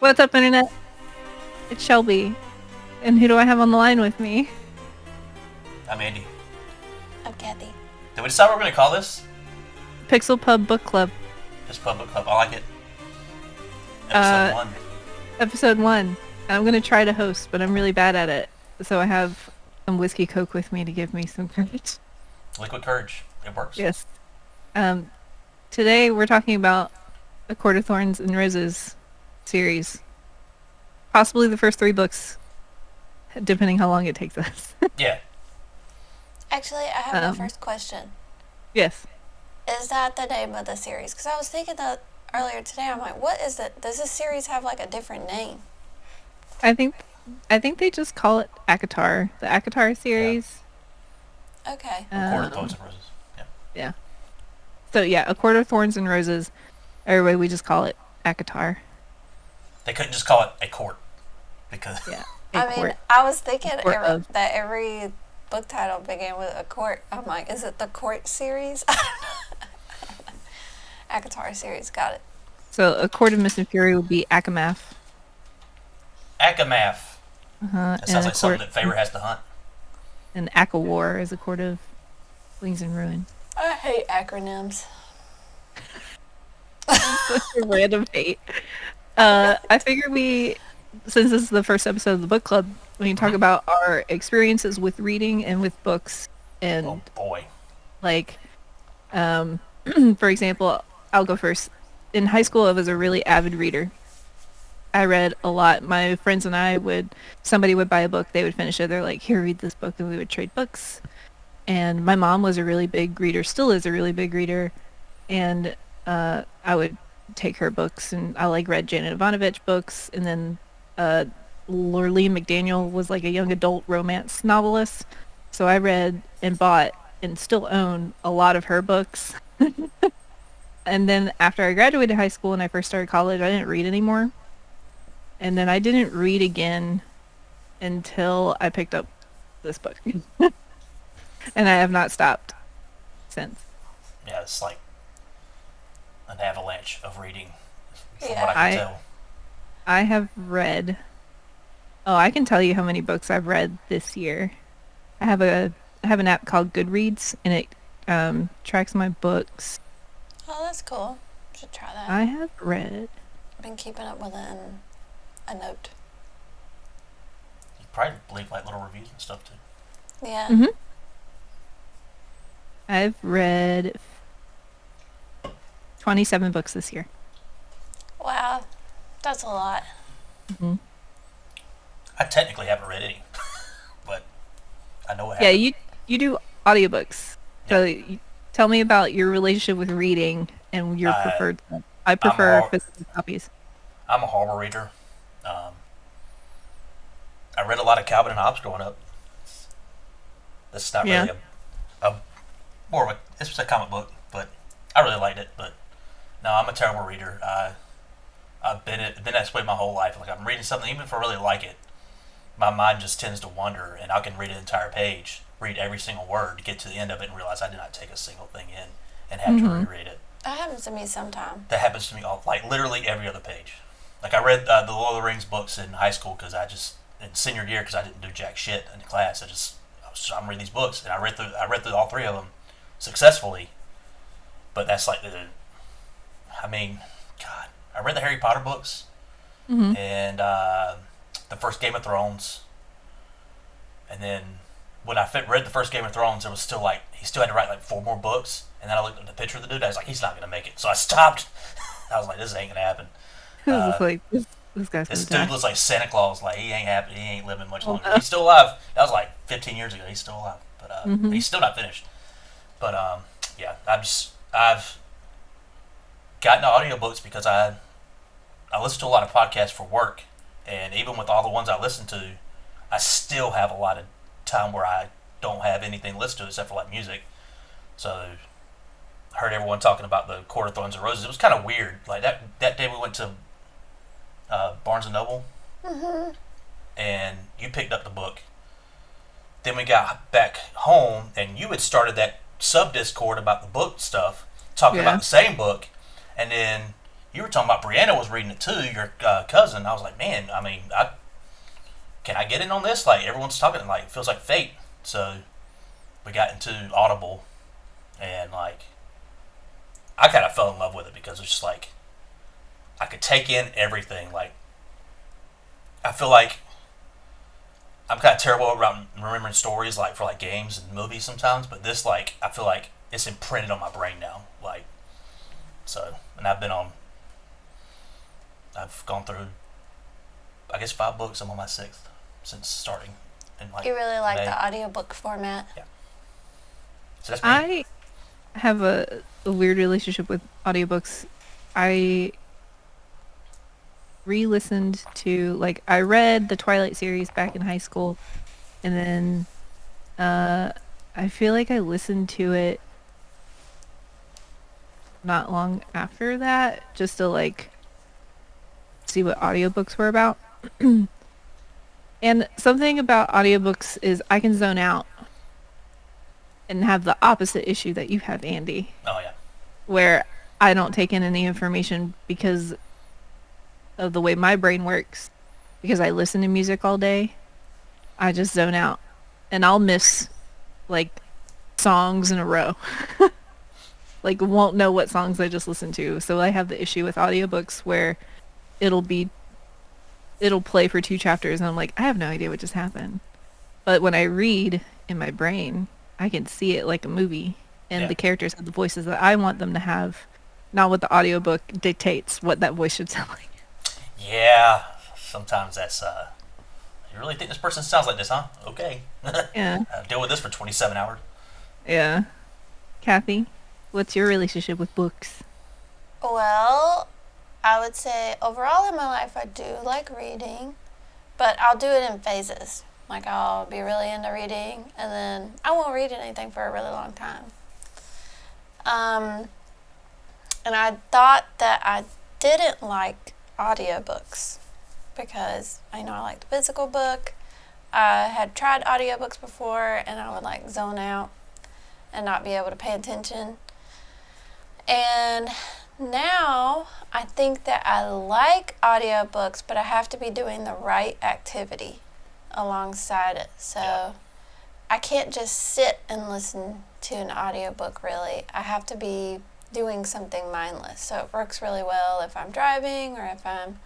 What's up, Internet? It's Shelby. And who do I have on the line with me? I'm Andy. I'm Cathy. Did we decide what we're going to call this? Pixel Pub Book Club. This Pub Book Club. I like it. Episode 1. Episode 1. I'm going to try to host, but I'm really bad at it. So I have some whiskey coke with me to give me some courage. Liquid courage. It works. Yes. Today we're talking about A Court of Thorns and Roses series. Possibly the first 3 books, depending how long it takes us. Yeah. Actually, I have the first question. Yes. Is that the name of the series? Because I was thinking that earlier today. I'm like, what is it? Does this series have like a different name? I think they just call it ACOTAR. The ACOTAR series. Yeah. Okay. A Court of Thorns and Roses. Yeah. Yeah. So yeah, A Court of Thorns and Roses. Everybody, we just call it ACOTAR. They couldn't just call it a court because I was thinking that every book title began with a court. I'm like, is it the court series? ACOTAR series, got it. So A Court of Mist and Fury would be Akamath. Akamath. That sounds like something that Favor has to hunt. And ACOWAR is A Court of Wings and Ruin. I hate acronyms. Such a random hate. I figured since this is the first episode of the book club, we can talk about our experiences with reading and with books. And oh boy. Like, for example, I'll go first. In high school, I was a really avid reader. I read a lot. My friends and I somebody would buy a book, they would finish it. They're like, here, read this book, and we would trade books. And my mom was a really big reader, still is a really big reader. And I would take her books, and I read Janet Ivanovich books. And then Lorleen McDaniel was like a young adult romance novelist. So I read and bought and still own a lot of her books. And then after I graduated high school and I first started college, I didn't read anymore. And then I didn't read again until I picked up this book. And I have not stopped since. Yeah, it's like an avalanche of reading from Yeah. what I can tell. I have read... Oh, I can tell you how many books I've read this year. I have an app called Goodreads, and it tracks my books. Oh, that's cool. Should try that. I have read... Been keeping up with it in a note. You probably leave like little reviews and stuff too. Yeah. Mm-hmm. I've read 27 books this year. Wow. That's a lot. Mm-hmm. I technically haven't read any, but I know what Yeah, happened. you do audiobooks. So tell me about your relationship with reading and your preferred. I prefer physical copies. I'm a horrible reader. I read a lot of Calvin and Hobbes growing up. This is not really it's a comic book, but I really liked it. But no, I'm a terrible reader. I've been that way my whole life. Like I'm reading something, even if I really like it, my mind just tends to wander, and I can read an entire page, read every single word, get to the end of it, and realize I did not take a single thing in, and have to reread it. That happens to me sometime. That happens to me literally every other page. Like I read the Lord of the Rings books in high school in senior year because I didn't do jack shit in class. I'm reading these books, and I read through all 3 of them successfully. But that's like God, I read the Harry Potter books and the first Game of Thrones, and then when I read the first Game of Thrones, it was still like he still had to write like 4 more books, and then I looked at the picture of the dude. I was like, he's not gonna make it, so I stopped. I was like, this ain't gonna happen. This guy's This gonna dude die. looks like Santa Claus. Like he ain't living much longer. He's still alive. That was like 15 years ago. He's still alive, but he's still not finished. But yeah, I've gotten audiobooks because I listen to a lot of podcasts for work, and even with all the ones I listen to, I still have a lot of time where I don't have anything to listen to except for like music. So I heard everyone talking about the Court of Thorns and Roses. It was kind of weird. Like that day we went to Barnes and Noble, and you picked up the book. Then we got back home, and you had started that sub Discord about the book stuff, talking about the same book, and then you were talking about Brianna was reading it too, your cousin. I was like, man, I mean, can I get in on this? Like everyone's talking, like it feels like fate. So we got into Audible, and like I kind of fell in love with it because it's just like I could take in everything. Like I feel like I'm kind of terrible about remembering stories like for like games and movies sometimes, but this like I feel like it's imprinted on my brain now. Like so, and I've gone through I guess 5 books. I'm on my 6th since starting. In like You really like May. the audiobook format. Yeah. So that's me. I have a weird relationship with audiobooks. I re-listened to, like, I read the Twilight series back in high school, and then I feel like I listened to it not long after that, just to like see what audiobooks were about. And something about audiobooks is I can zone out and have the opposite issue that you have, Andy, Oh yeah. where I don't take in any information because of the way my brain works. Because I listen to music all day, I just zone out. And I'll miss, like, songs in a row. Like, won't know what songs I just listened to. So I have the issue with audiobooks where it'll play for 2 chapters and I'm like, I have no idea what just happened. But when I read in my brain, I can see it like a movie, and Yeah. the characters have the voices that I want them to have, not what the audiobook dictates what that voice should sound like. Yeah. Sometimes that's you really think this person sounds like this, huh? Okay. Yeah. Deal with this for 27 hours. Yeah. Kathy, what's your relationship with books? Well, I would say overall in my life I do like reading, but I'll do it in phases. Like I'll be really into reading and then I won't read anything for a really long time. And I thought that I didn't like audiobooks because I liked the physical book. I had tried audiobooks before and I would like zone out and not be able to pay attention. And now I think that I like audiobooks, but I have to be doing the right activity alongside it. So Yeah. I can't just sit and listen to an audiobook really. I have to be doing something mindless. So it works really well if I'm driving or if I'm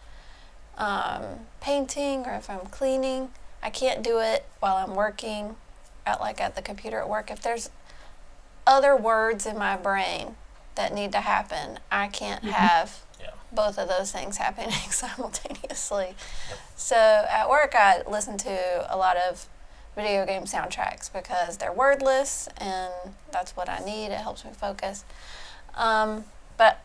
painting or if I'm cleaning. I can't do it while I'm working at the computer at work. If there's other words in my brain that need to happen, I can't have Yeah. both of those things happening simultaneously. Yep. So at work I listen to a lot of video game soundtracks because they're wordless and that's what I need. It helps me focus. But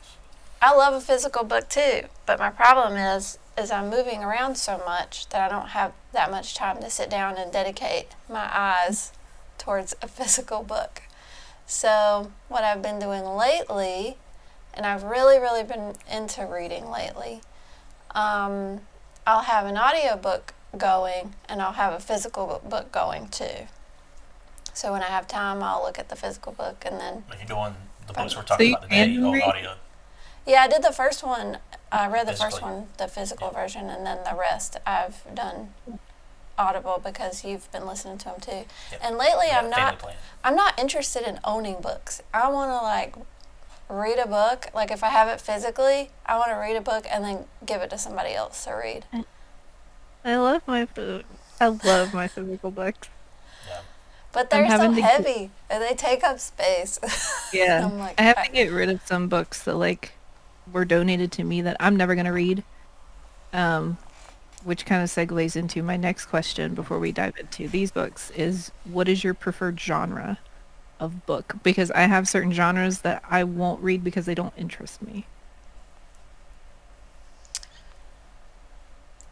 I love a physical book too. But my problem is I'm moving around so much that I don't have that much time to sit down and dedicate my eyes towards a physical book. So what I've been doing lately, and I've really, really been into reading lately, I'll have an audiobook going and I'll have a physical book going too. So when I have time, I'll look at the physical book and then... If you're doing the books we're So talking you about today, can read? audio. Yeah, I did the first one. I read the first Physically. one, the physical Yeah. version, and then the rest I've done Audible because you've been listening to them too. Yep. And lately, Yeah, I'm family not. plan. I'm not interested in owning books. I want to like read a book. Like if I have it physically, I want to read a book and then give it to somebody else to read. I love my physical books. But I'm they're so having to get- heavy and they take up space. Yeah. I'm like, I have to get rid of some books that like were donated to me that I'm never going to read. Which kind of segues into my next question before we dive into these books is, what is your preferred genre of book? Because I have certain genres that I won't read because they don't interest me.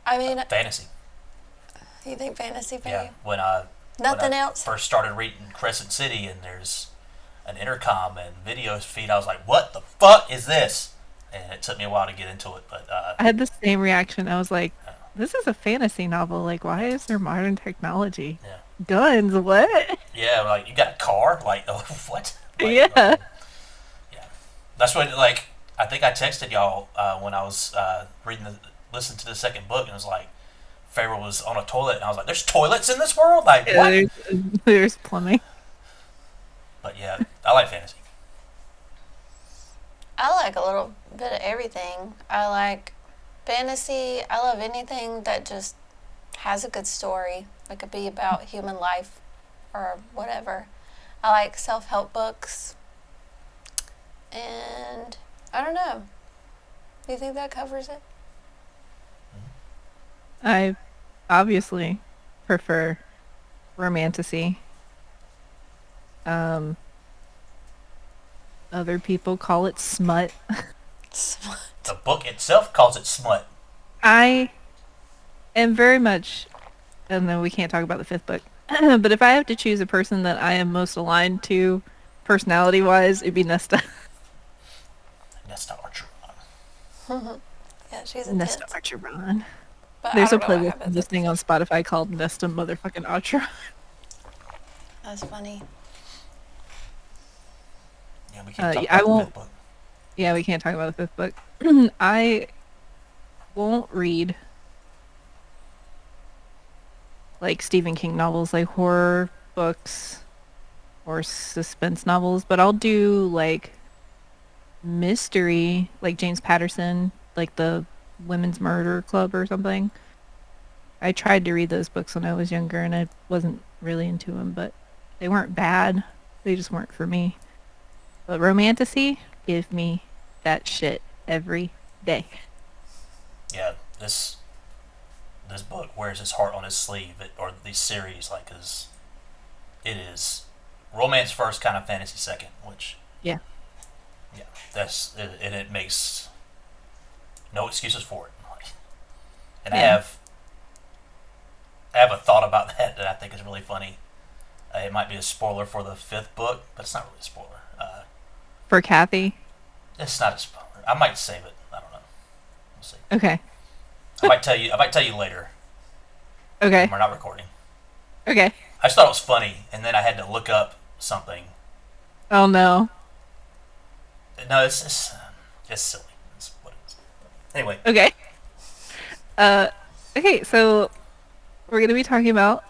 I mean, Fantasy. you think fantasy for Yeah. you? When I Nothing else? first started reading Crescent City and there's an intercom and video feed, I was like, what the fuck is this? And it took me a while to get into it, but I had the same reaction. I was like, this is a fantasy novel. Like, why is there modern technology? yeah. Guns, what? Yeah, like you got a car? Like, oh, what? Like, Yeah. yeah. That's what, like, I think I texted y'all when I was listening to the second book, and it was like Pharaoh was on a toilet, and I was like, "There's toilets in this world? Like Yeah, what?" there's plumbing. But yeah, I like fantasy. I like a little bit of everything. I like fantasy. I love anything that just has a good story. It could be about human life or whatever. I like self help books. And I don't know. Do you think that covers it? I obviously prefer romantasy. Um, Other people call it smut. The book itself calls it smut. I am very much, and then we can't talk about the fifth book, but if I have to choose a person that I am most aligned to personality-wise, it'd be Nesta. Nesta Archer. Yeah, she's Nesta intense. Archeron. But There's I a don't know what playlist happens. I'm listening on Spotify called Nesta motherfucking Archeron. That's funny. Yeah, we can't talk I about the won't. fifth book. Yeah, we can't talk about the fifth book. I won't read like Stephen King novels, like horror books or suspense novels, but I'll do like mystery, like James Patterson, like the Women's Murder Club or something. I tried to read those books when I was younger and I wasn't really into them, but they weren't bad. They just weren't for me. But romantasy, give me that shit every day. Yeah, this book wears his heart on his sleeve, or these series, like, cause it is romance first, kind of fantasy second, which Yeah. yeah, that's it, and it makes no excuses for it. And Yeah. I have a thought about that I think is really funny. It might be a spoiler for the fifth book, but it's not really a spoiler. For Cathy. It's not a spoiler. I might save it. I don't know. We'll see. Okay. I might tell you. I might tell you later. Okay. When we're not recording. Okay. I just thought it was funny, and then I had to look up something. Oh no. No, it's silly. It's what it is. Anyway, Okay. Okay, so we're going to be talking about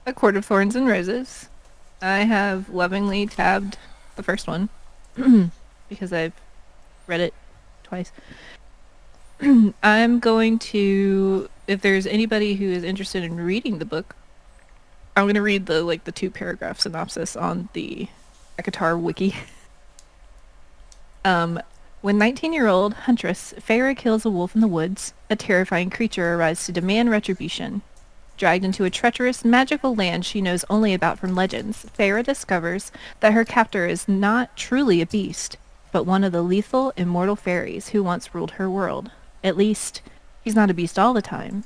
A Court of Thorns and Roses. I have lovingly tabbed the first one because I've read it twice. I'm going to, if there's anybody who is interested in reading the book, I'm going to read the 2-paragraph synopsis on the ACOTAR wiki. When 19-year-old huntress Feyre kills a wolf in the woods, a terrifying creature arrives to demand retribution. Dragged into a treacherous, magical land she knows only about from legends, Feyre discovers that her captor is not truly a beast, but one of the lethal, immortal fairies who once ruled her world. At least, he's not a beast all the time.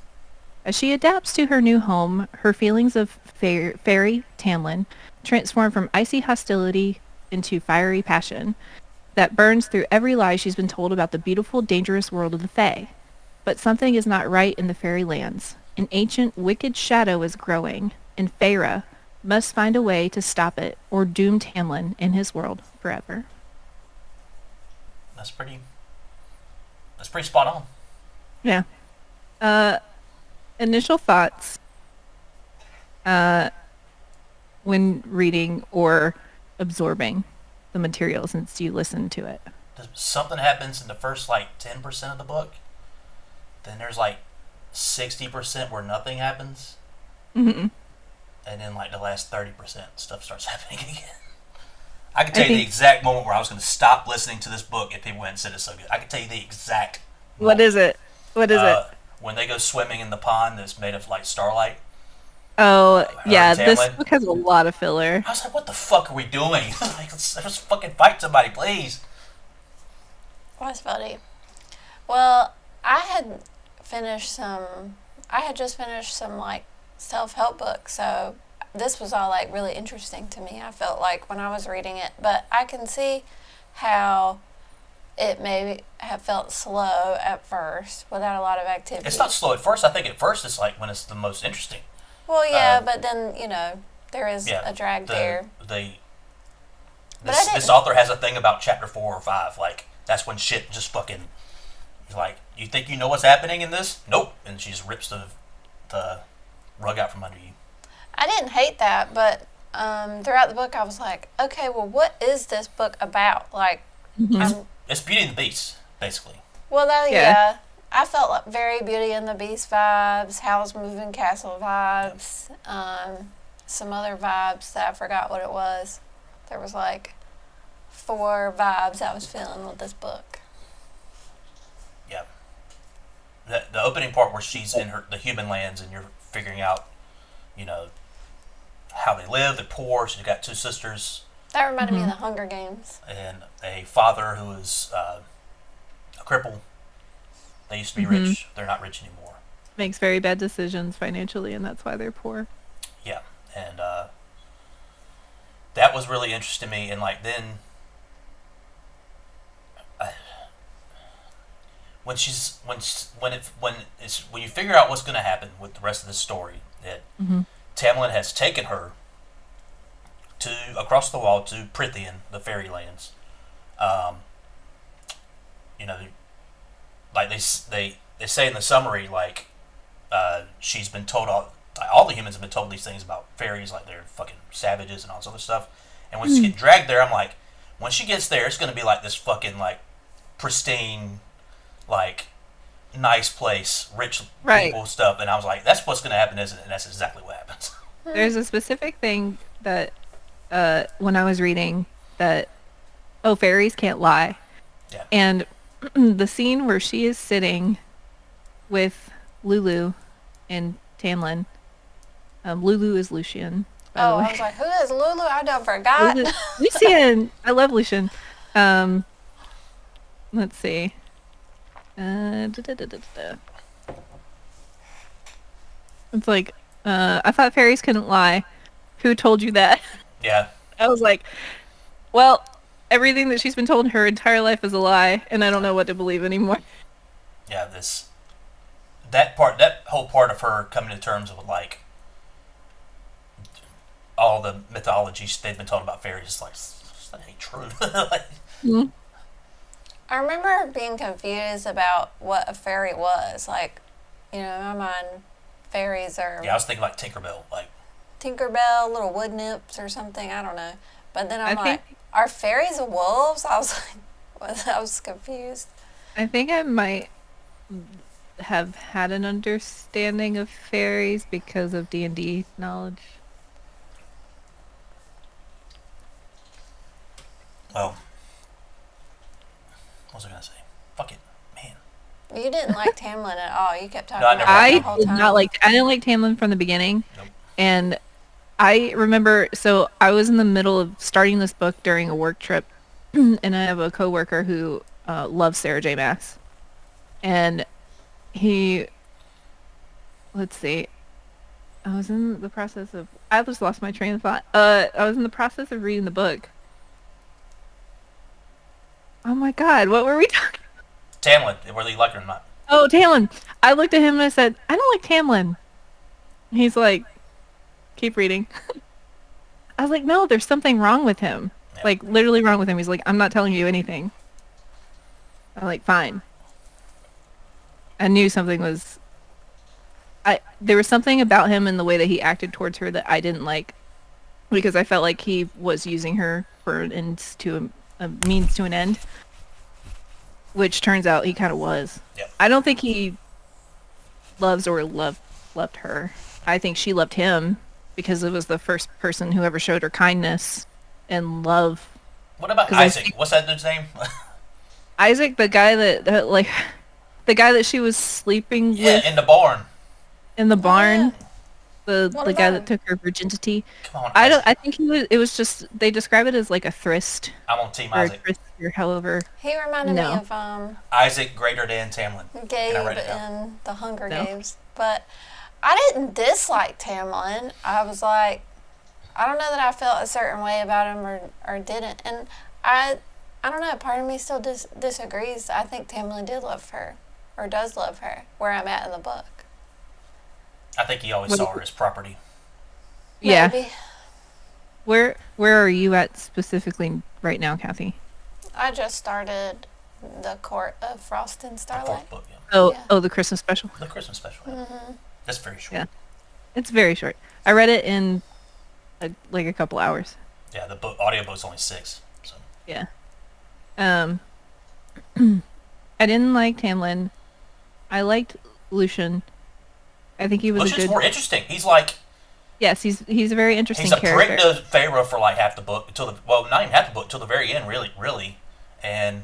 As she adapts to her new home, her feelings of fairy Tamlin transform from icy hostility into fiery passion that burns through every lie she's been told about the beautiful, dangerous world of the Fae. But something is not right in the fairy lands. An ancient, wicked shadow is growing, and Feyre must find a way to stop it or doom Tamlin and his world forever. that's pretty spot on. Yeah. Initial thoughts when reading or absorbing the material since you listen to it. Something happens in the first 10% of the book, then there's 60% where nothing happens, Mm-hmm. and then the last 30% stuff starts happening again. I can tell you the exact moment where I was going to stop listening to this book if people hadn't said it so good. I can tell you the exact moment. What is it? What is it? When they go swimming in the pond that's made of starlight. Oh, yeah, Tamlin. this book has a lot of filler. I was like, what the fuck are we doing? Let's fucking fight somebody, please. That's funny. Well, I had just finished some self-help books, so this was all really interesting to me. I felt like when I was reading it, but I can see how it may have felt slow at first without a lot of activity. It's not slow at first. I think at first it's when it's the most interesting. Well, yeah, but then there is a drag there. This author has a thing about chapter 4 or 5. that's when shit just fucking. He's like, you think you know what's happening in this? Nope. And she just rips the rug out from under you. I didn't hate that, but throughout the book, I was like, okay, well, what is this book about? Like, It's Beauty and the Beast, basically. well, that, Yeah. yeah. I felt like very Beauty and the Beast vibes, Howl's Moving Castle vibes, some other vibes that I forgot what it was. There was like 4 vibes I was feeling with this book. Yeah. The opening part where she's in the human lands and you're figuring out, how they live. They're poor. She's got 2 sisters That reminded me of the Hunger Games. and a father who is a cripple. They used to be rich. They're not rich anymore. Makes very bad decisions financially, and that's why they're poor. Yeah, and that was really interesting to me. And like then, when you figure out what's going to happen with the rest of this story, that Tamlin has taken her to across the wall to Prithian, the fairylands. Like they say in the summary, like she's been told all the humans have been told these things about fairies, like they're fucking savages and all this other stuff. And when she gets dragged there, I'm like, when she gets there, it's going to be like this fucking like pristine, like nice place, rich people stuff. And I was like, that's what's going to happen, isn't it? And that's exactly what happens. There's a specific thing that when I was reading that, fairies can't lie. Yeah. And the scene where she is sitting with Lulu and Tamlin. Lulu is Lucian, by the way. I was like, who is Lulu? I done forgot. Lucian! I love Lucian. Let's see. It's like, I thought fairies couldn't lie. Who told you that? Yeah. I was like, well, everything that she's been told her entire life is a lie, and I don't know what to believe anymore. Yeah, that whole part of her coming to terms with like all the mythologies they've been told about fairies is like, that ain't true. I remember being confused about what a fairy was. Like, in my mind, fairies are Yeah, I was thinking like Tinkerbell, like Tinkerbell, little wood nymphs or something. I don't know. But then I'm like, are fairies wolves? I was like, I was confused. I think I might have had an understanding of fairies because of D&D knowledge. Well, what was I gonna say? Fuck it, man. You didn't like Tamlin at all. You kept talking No, I about never it I the whole did time. not like. I didn't like Tamlin from the beginning, Nope. and I remember. So I was in the middle of starting this book during a work trip, and I have a coworker who loves Sarah J. Maas, and he. Let's see. I was in the process of. I just lost my train of thought. I was in the process of reading the book. Oh my god, what were we talking? Tamlin, whether you like it or not. Oh, Tamlin. I looked at him and I said, I don't like Tamlin. He's like, keep reading. I was like, no, there's something wrong with him. Yeah. Like, literally wrong with him. He's like, I'm not telling you anything. I'm like, fine. I knew something was... There was something about him and the way that he acted towards her that I didn't like. Because I felt like he was using her for an ends to a means to an end. Which turns out he kind of was. Yep. I don't think he loves or loved her. I think she loved him because it was the first person who ever showed her kindness and love. What about Isaac? What's that dude's name? Isaac, the guy that the guy that she was sleeping with in the barn. in the barn. What The guy about that him? took her virginity. Come on, I don't. Isaac. I think it was just they describe it as like a thrist I'm on Team or a Isaac. tryst or however. He reminded No. me of Isaac greater than Tamlin. Gabe Can I write it down? in the Hunger No. Games. But I didn't dislike Tamlin. I was like, I don't know that I felt a certain way about him or didn't. And I don't know, part of me still disagrees. I think Tamlin did love her, or does love her, where I'm at in the book. I think he always saw her as property. Yeah. Maybe. Where are you at specifically right now, Kathy? I just started The Court of Frost and The Starlight. fourth book, yeah. Oh, Yeah. oh, the Christmas special. The Christmas special. Yeah. That's very short. Yeah, it's very short. I read it in like a couple hours. Yeah, the audiobook's only 6. So. Yeah. Um, I didn't like Tamlin. I liked Lucian. I think he was Lucian's a good. more interesting. He's like Yes, he's a very interesting he's a character. prick to Feyre for like half the book until not even half the book until the very end, really, and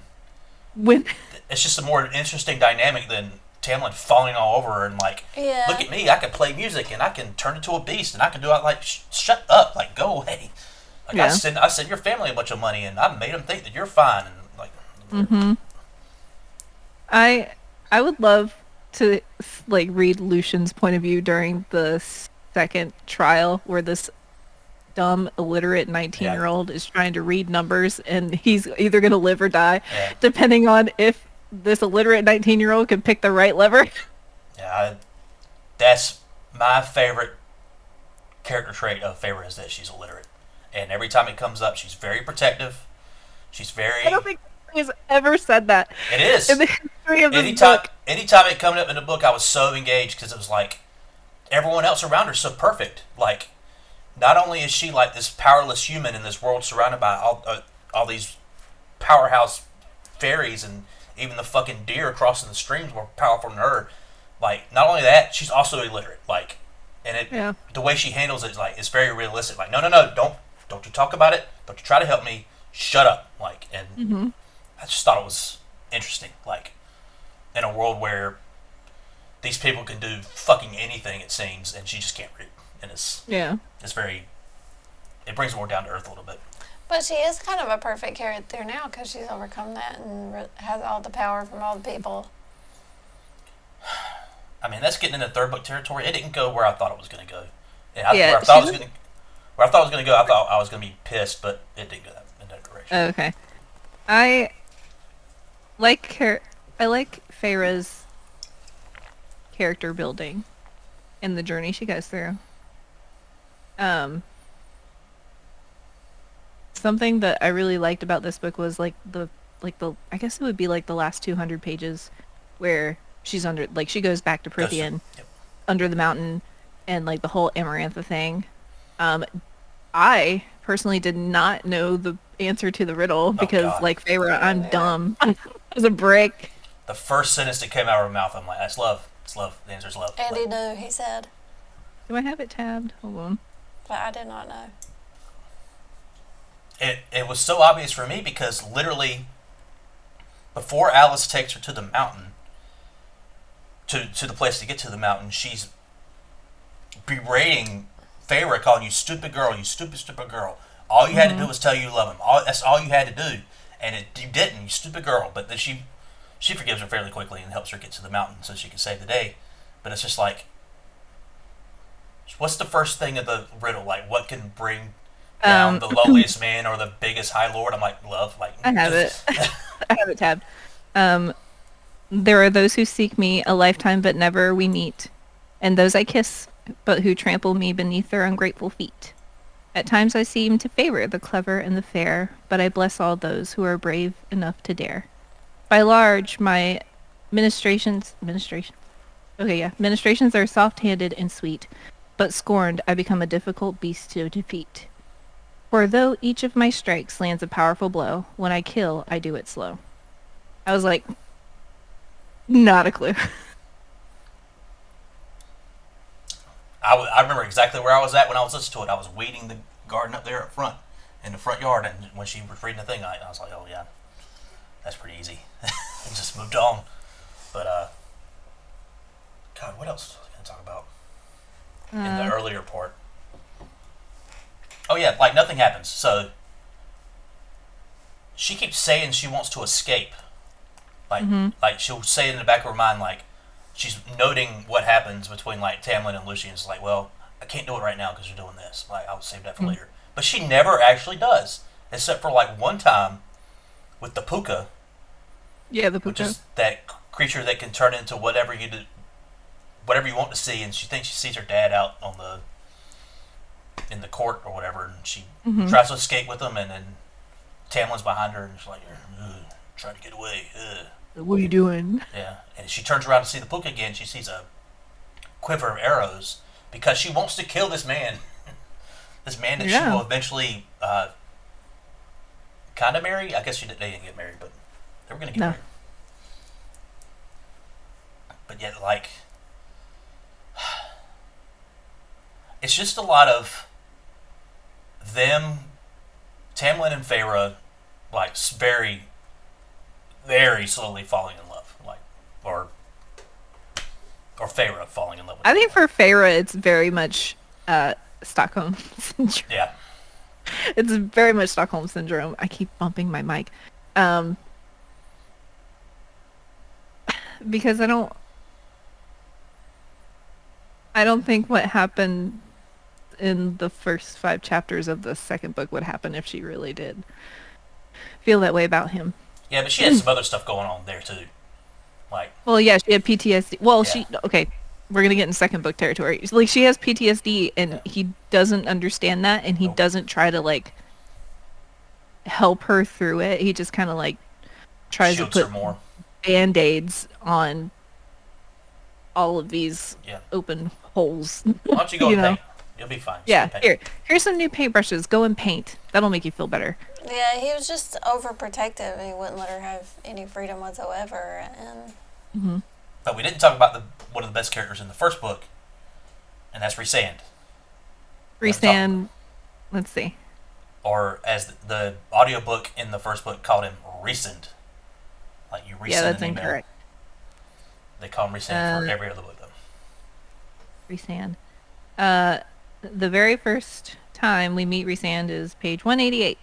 When it's just a more interesting dynamic than Tamlin falling all over her and like, Yeah. look at me, I can play music and I can turn into a beast and I can do it. Like, shut up, like go away. Like Yeah. I send your family a bunch of money and I made them think that you're fine and like. I would love to like read Lucian's point of view during the second trial where this dumb illiterate 19-year-old is trying to read numbers and he's either going to live or die Yeah. depending on if this illiterate 19-year-old can pick the right lever. Yeah, that's my favorite character trait of Feyre is that she's illiterate, and every time it comes up, she's very protective. She's very. I don't think he's ever said that It is. in the history of this Anytime, book. anytime it coming up in the book, I was so engaged because it was like everyone else around her is so perfect. Like, not only is she like this powerless human in this world surrounded by all these powerhouse fairies and even the fucking deer crossing the streams more powerful than her. Like, not only that, she's also illiterate. Like, and Yeah. the way she handles it is like it's very realistic. Like, no, don't you talk about it. Don't you try to help me. Shut up. Like, and I just thought it was interesting. Like, in a world where these people can do fucking anything, it seems, and she just can't read. And it's very. It brings more down to earth a little bit. But she is kind of a perfect character now because she's overcome that and has all the power from all the people. I mean, that's getting into third book territory. It didn't go where I thought it was going to go. And where I thought it was going to go, I thought I was going to be pissed, but it didn't go in that direction. Okay. I like her. I like Feyre's character building and the journey she goes through. Something that I really liked about this book was like the I guess it would be like the last 200 pages where she's under like she goes back to Prithian Yep. under the mountain and like the whole Amarantha thing. I personally did not know the answer to the riddle because God. like Feyre, I'm dumb as a brick. The first sentence that came out of her mouth, I'm like, that's love. It's love. The answer's love. Andy Like, knew, he said, Do I have it tabbed? Hold on. but I did not know. it was so obvious for me because literally before Alice takes her to the mountain, to the place to get to the mountain, she's berating Feyre, calling you stupid girl, you stupid girl. All you had to do was tell you love him. That's all you had to do, and you didn't, you stupid girl. But then she forgives her fairly quickly and helps her get to the mountain so she can save the day. But it's just like, what's the first thing of the riddle? Like, what can bring down the lowliest man or the biggest high lord? I'm like, love. Like, I have it. I have it tabbed. There are those who seek me a lifetime, but never we meet, and those I kiss, but who trample me beneath their ungrateful feet. At times I seem to favor the clever and the fair, but I bless all those who are brave enough to dare. By large, my ministrations are soft-handed and sweet, but scorned I become a difficult beast to defeat. For though each of my strikes lands a powerful blow, when I kill, I do it slow. I was like, not a clue. I remember exactly where I was at when I was listening to it. I was weeding the garden up there up front, in the front yard, and when she was reading the thing, I was like, oh yeah, that's pretty easy. And just moved on. But, God, what else was I going to talk about in the earlier part? Oh yeah, like nothing happens. So, she keeps saying she wants to escape. Like she'll say it in the back of her mind, like, she's noting what happens between like Tamlin and Lucian. It's like, well, I can't do it right now because you're doing this. Like, I'll save that for later. But she never actually does, except for like one time with the puka, Yeah, the which puka. is that creature that can turn into whatever you do, whatever you want to see. And she thinks she sees her dad out on in the court or whatever, and she tries to escape with him, and then Tamlin's behind her, and she's like, trying to get away. Ugh. What are you doing? Yeah, and she turns around to see the book again. She sees a quiver of arrows because she wants to kill this man. This man that she will eventually kind of marry. I guess they didn't get married, but they were going to get married. But yet, like, it's just a lot of them, Tamlin and Feyre, like, very, very slowly falling in love, like, or Feyre falling in love with I think for Feyre, it's very much Stockholm syndrome. Yeah. It's very much Stockholm syndrome. I keep bumping my mic. Because I don't think what happened in the first 5 chapters of the second book would happen if she really did feel that way about him. Yeah, but she had some other stuff going on there too. Like, well, yeah, she had PTSD. Well, yeah. Okay, we're gonna get in second book territory. Like, she has PTSD, and he doesn't understand that, and he doesn't try to like help her through it. He just kind of like tries to put band-aids on all of these open holes. Why don't you go and paint? You'll be fine. Just here's some new paintbrushes. Go and paint. That'll make you feel better. Yeah, he was just overprotective. He wouldn't let her have any freedom whatsoever. And But we didn't talk about one of the best characters in the first book, and that's Rhysand. Rhysand, let's see. Or as the audiobook in the first book called him Rhysand. Like you resend that's incorrect. They call him Rhysand for every other book though. Rhysand. The very first time we meet Rhysand is page 188.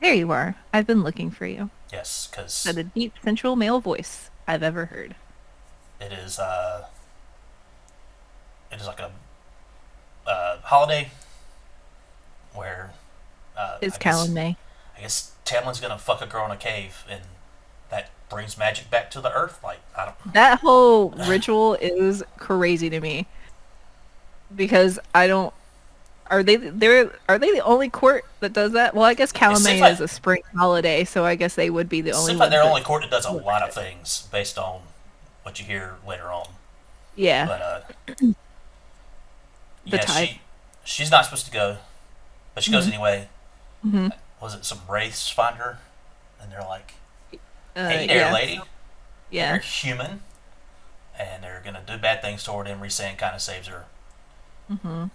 There you are. I've been looking for you. Yes, because the deep, sensual male voice I've ever heard. It is like a holiday where it's Callan May. I guess Tamlin's gonna fuck a girl in a cave, and that brings magic back to the earth. Like, I don't. That whole ritual is crazy to me because I don't. Are they the only court that does that? Well, I guess Callan May is a spring holiday, so I guess they would be the only. Seems like they're the only court that does a lot of things based on what you hear later on. Yeah. But she's not supposed to go, but she goes anyway. Mm-hmm. Was it some wraiths find her, and they're like, "Hey there, lady. Yeah. You're human," and they're gonna do bad things toward him. Rhysand kind of saves her, and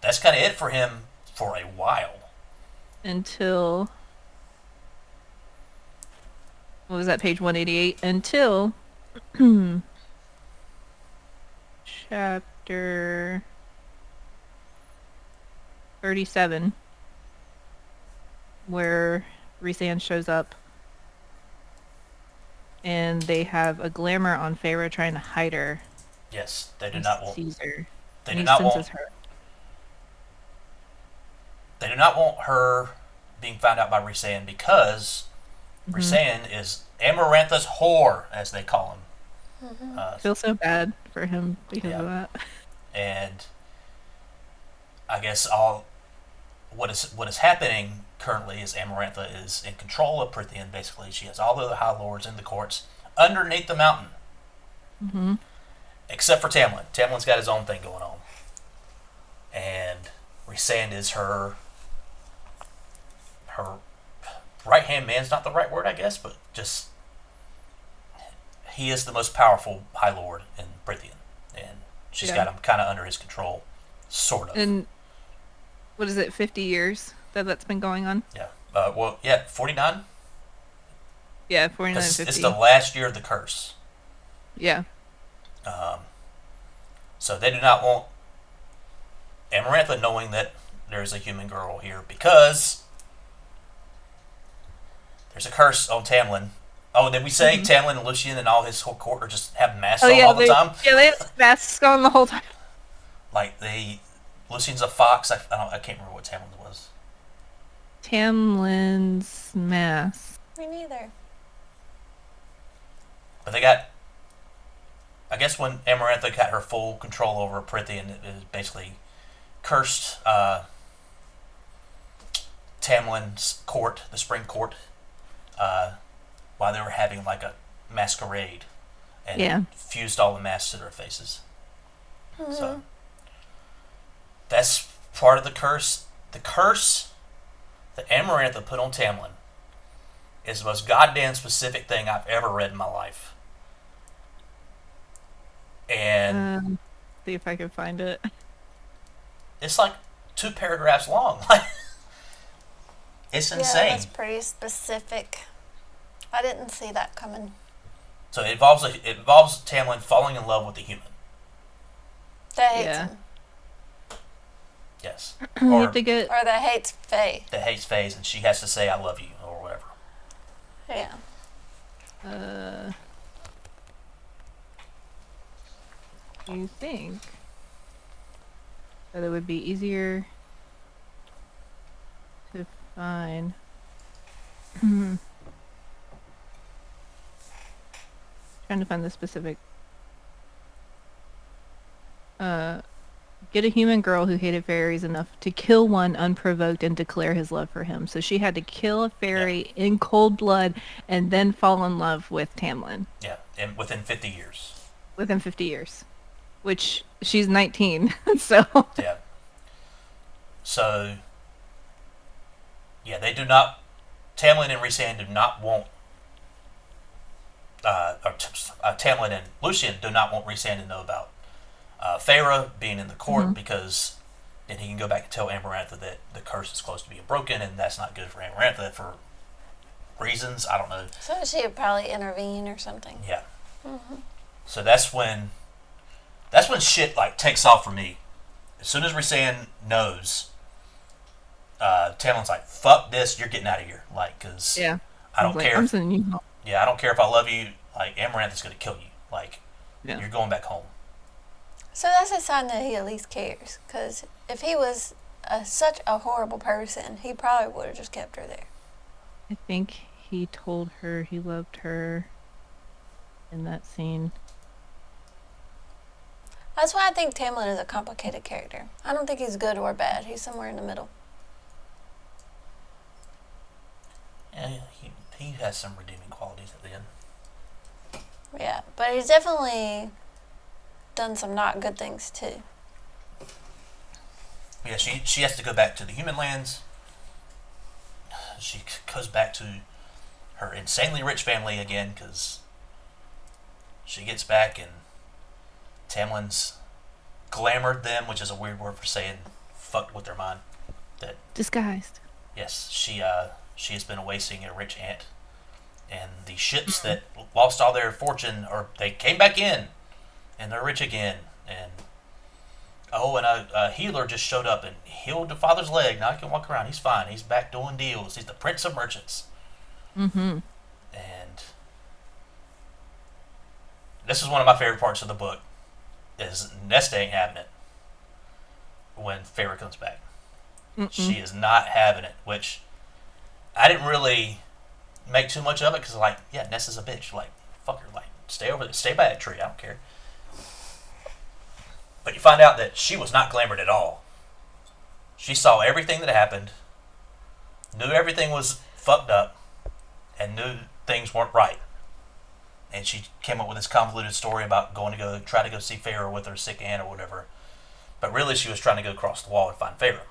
that's kind of it for him for a while. Until what was that, page 188? Until chapter 37, where Rhysand shows up and they have a glamour on Feyre trying to hide her. Yes, they do not want Caesar. They do not want her. They do not want her being found out by Rhysand because Rhysand is Amarantha's whore, as they call him. I feel so bad for him because of that. And I guess what is happening currently is Amarantha is in control of Prythian. Basically, she has all the other High Lords in the courts underneath the mountain, except for Tamlin. Tamlin's got his own thing going on, and Rhysand is her right-hand man's not the right word, I guess, but just he is the most powerful High Lord in Prythian, and she's got him kind of under his control, sort of. And what is it, 50 years that's been going on? Yeah. 49? Yeah, 49, 50. It's the last year of the curse. Yeah. So they do not want Amarantha knowing that there's a human girl here because there's a curse on Tamlin. Oh, did we say Tamlin and Lucian and all his whole court are just have masks on all the time? Yeah, they have masks on the whole time. Like Lucian's a fox. I can't remember what Tamlin's was. Tamlin's mask. Me neither. But they got. I guess when Amarantha got her full control over Prythian, it was basically cursed Tamlin's court, the spring court, uh, while they were having like a masquerade, and Yeah. fused all the masks to their faces. Mm-hmm. So that's part of the curse. The curse that Amarantha put on Tamlin is the most goddamn specific thing I've ever read in my life. And See if I can find it. it's like 2 paragraphs long. It's Yeah, insane. that's pretty specific. I didn't see that coming. So it involves Tamlin falling in love with a human. That hates Yeah. him. Yes. You Or have to get. Or that hates Faye. that hates Faze, and she has to say "I love you" or whatever. Yeah. You think that it would be easier to find? Trying to find the specific. Get a human girl who hated fairies enough to kill one unprovoked and declare his love for him. So she had to kill a fairy in cold blood and then fall in love with Tamlin Yeah, and within 50 years. within 50 years, which she's 19. So Yeah. So, yeah, they do not. Tamlin and Rhysand do not want. Tamlin and Lucian do not want Rhysand to know about Feyre being in the court, because then he can go back and tell Amarantha that the curse is close to being broken, and that's not good for Amarantha for reasons. I don't know. So she would probably intervene or something. Yeah. So that's when shit like takes off for me. As soon as Rhysand knows, Tamlin's like, "Fuck this! You're getting out of here!" Like, cause yeah, I don't like, care. I'm sending you home. Yeah, I don't care if I love you. Like, Amarantha's gonna kill you. Like, Yeah. you're going back home. So that's a sign that he at least cares. Because if he was such a horrible person, he probably would have just kept her there. I think he told her he loved her in that scene. That's why I think Tamlin is a complicated character. I don't think he's good or bad. He's somewhere in the middle. Yeah, he has some redeeming qualities at the end. Yeah, but he's definitely done some not good things too. Yeah, she has to go back to the human lands. She goes back to her insanely rich family again, because she gets back and Tamlin's glamored them, which is a weird word for saying fucked with their mind. That Disguised. yes, she has been away seeing a rich aunt, and the ships that lost all their fortune, or they came back in, and they're rich again. And and a healer just showed up and healed the father's leg. Now he can walk around. He's fine. He's back doing deals. He's the prince of merchants. Mm-hmm. And this is one of my favorite parts of the book. Is Nesta ain't having it when Feyre comes back. She is not having it, which I didn't really make too much of it, because like, yeah, Nesta's a bitch. Like, fuck her. Like, stay over there. Stay by that tree. I don't care. But you find out that she was not glamored at all. She saw everything that happened, knew everything was fucked up, and knew things weren't right. And she came up with this convoluted story about going to try to go see Feyre with her sick aunt or whatever. But really, she was trying to go across the wall and find Feyre.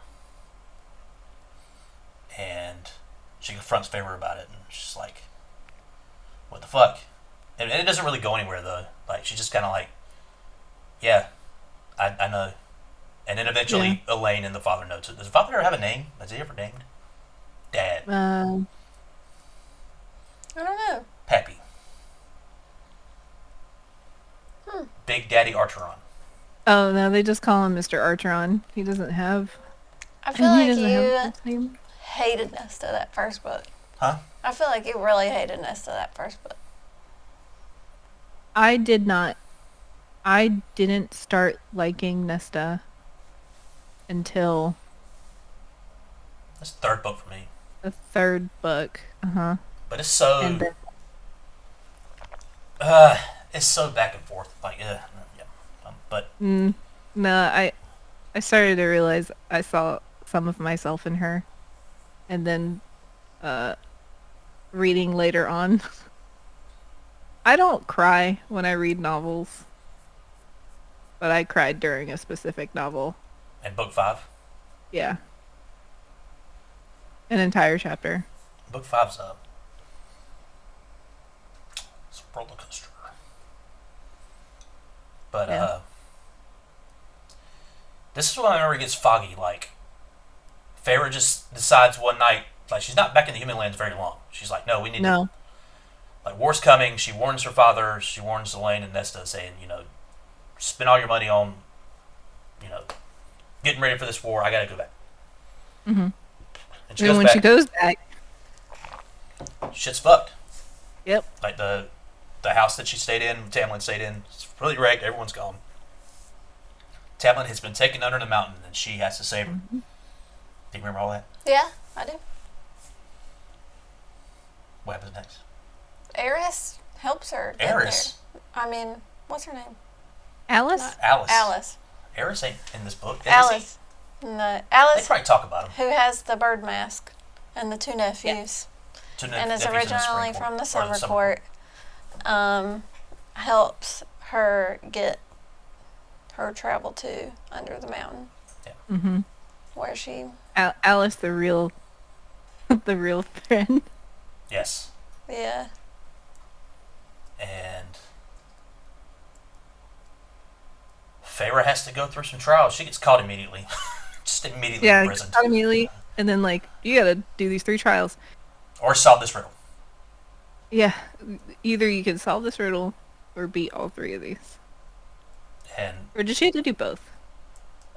And she confronts Feyre about it, and she's like, "What the fuck?" And it doesn't really go anywhere though. Like, she just kind of like, "Yeah, I know." And then eventually, Elaine and the father notes it. Does the father ever have a name? Is he ever named? Dad. I don't know. Pappy. Big Daddy Archeron. Oh no, they just call him Mr. Archeron. He doesn't have. I feel He like doesn't have a you first name. hated Nesta that first book. Huh? I feel like you really hated Nesta that first book. I did not. I didn't start liking Nesta until That's the third book for me. the third book. But it's so And then, it's so back and forth. Like, yeah. But no, I started to realize I saw some of myself in her. and then uh, reading later on. I don't cry when I read novels, but I cried during a specific novel. And book 5? Yeah, an entire chapter. Book 5's up. It's a roller coaster. But, Yeah. this is when I remember it gets foggy. Like, Feyre just decides one night, like, she's not back in the human lands very long. She's like, no, we need to, No. like, war's coming. She warns her father, she warns Elaine and Nesta, saying, spend all your money on, you know, getting ready for this war. I gotta go back. Mm-hmm. And she And goes when back. she goes back, Shit's fucked. yep. Like, the house that she stayed in, Tamlin stayed in, it's really wrecked. Everyone's gone. Tamlin has been taken under the mountain, and she has to save her. Mm-hmm. Do you remember all that? Yeah, I do. What happens next? Eris helps her. get Eris. there. I mean, what's her name? Alice? Not- Alice. Alice. Eris ain't in this book. Is Alice. No, They Alice, probably talk about him. who has the bird mask and the two nephews, and is originally from the Summer Court, helps her get her travel to under the mountain, Mm-hmm. where she, Alice, the real, the real friend. Yes. yeah, And Feyre has to go through some trials. She gets caught immediately. Just immediately Yeah, imprisoned. got immediately, and then like you gotta do these 3 trials. Or solve this riddle. Yeah, either you can solve this riddle or beat all 3 of these. And Or did she have to do both?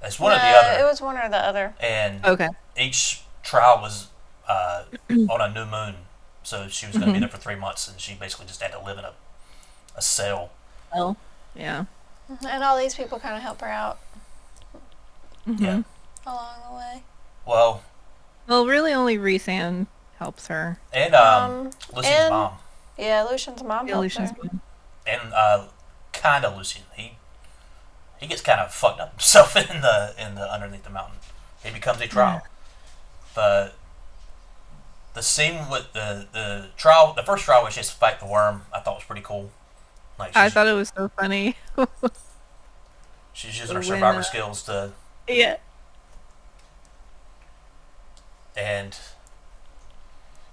it's one or the No, other. it was one or the other. And Okay. each trial was on a new moon. So she was going to be there for 3 months, and she basically just had to live in a cell. Well, yeah. And all these people kind of help her out Mm-hmm. Yeah. along the way. Well, really only Rhysand helps her. and Lucy's and- mom. Yeah, Lucian's mom Yeah, helps Lucian's her. mom. And kind of Lucian. He gets kind of fucked up himself in the underneath the mountain. He becomes a trial. The scene with the trial, the first trial where she has to fight the worm, I thought was pretty cool. Like I thought it was so funny. she's using her when, survivor skills to, Yeah. and